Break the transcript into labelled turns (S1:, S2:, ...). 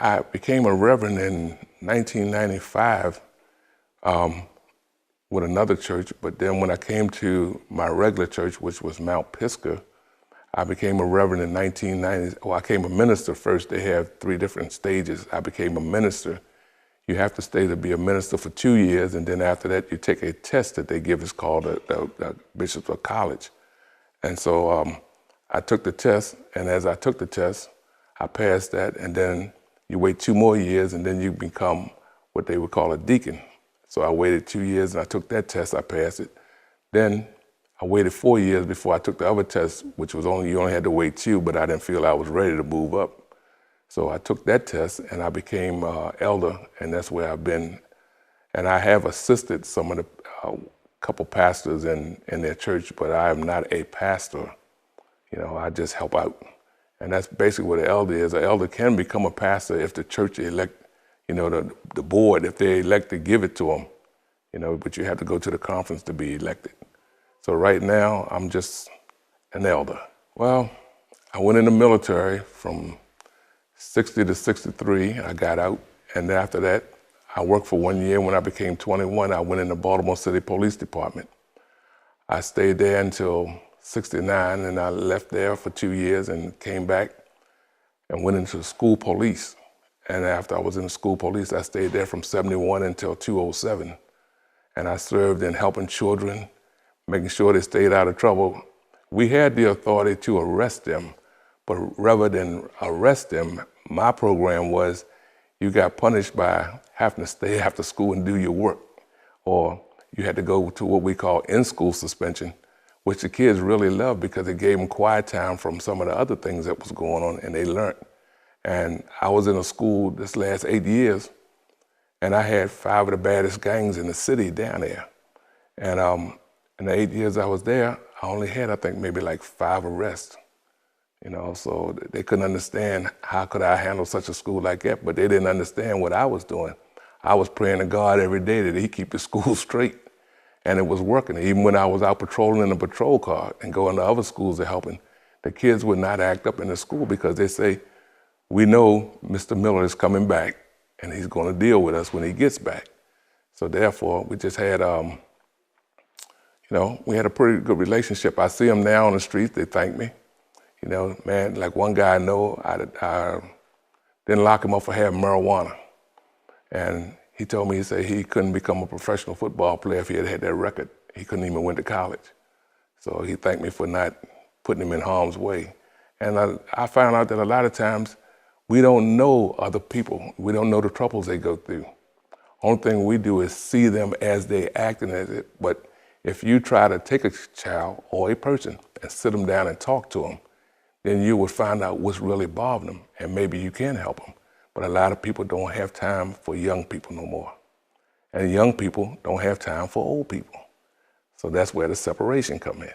S1: I became a reverend in 1995 with another church, but then when I came to my regular church, which was Mount Pisgah, I became a reverend in 1990. Well, I became a minister first. They have 3 different stages. I became a minister. You have to stay to be a minister for 2 years, and then after that, you take a test that they give. It's called the Bishop's of College. And so I took the test, and as I took the test, I passed that, and then you wait 2 more years, and then you become what they would call a deacon. So I waited 2 years, and I took that test, I passed it. Then I waited 4 years before I took the other test, which was you only had to wait 2, but I didn't feel I was ready to move up. So I took that test, and I became elder, and that's where I've been. And I have assisted some of the couple pastors in their church, but I am not a pastor. You know, I just help out. And that's basically what an elder is. An elder can become a pastor if the church elect, you know, the board, if they elect to give it to them, you know, but you have to go to the conference to be elected. So right now, I'm just an elder. Well, I went in the military from 60 to 63, I got out, and after that, I worked for 1 year. When I became 21, I went in the Baltimore City Police Department. I stayed there until 69, and I left there for 2 years and came back and went into the school police. And after I was in the school police, I stayed there from 71 until 2007. And I served in helping children, making sure they stayed out of trouble. We had the authority to arrest them, but rather than arrest them, my program was you got punished by having to stay after school and do your work, or you had to go to what we call in-school suspension, which the kids really loved because it gave them quiet time from some of the other things that was going on, and they learned. And I was in a school this last 8 years, and I had 5 of the baddest gangs in the city down there. And in the 8 years I was there, I only had, I think, maybe like 5 arrests. You know, so they couldn't understand how could I handle such a school like that, but they didn't understand what I was doing. I was praying to God every day that He keep the school straight, and it was working. Even when I was out patrolling in a patrol car and going to other schools to helping, the kids would not act up in the school because they say, we know Mr. Miller is coming back, and he's going to deal with us when he gets back. So therefore, we just had, you know, we had a pretty good relationship. I see them now on the streets, they thank me. You know, man, like one guy I know, I didn't lock him up for having marijuana. And he told me, he said he couldn't become a professional football player if he had had that record. He couldn't even went to college. So he thanked me for not putting him in harm's way. And I found out that a lot of times we don't know other people. We don't know the troubles they go through. Only thing we do is see them as they acting as it. But if you try to take a child or a person and sit them down and talk to them, then you would find out what's really bothering them, and maybe you can help them. But a lot of people don't have time for young people no more. And young people don't have time for old people. So that's where the separation come in.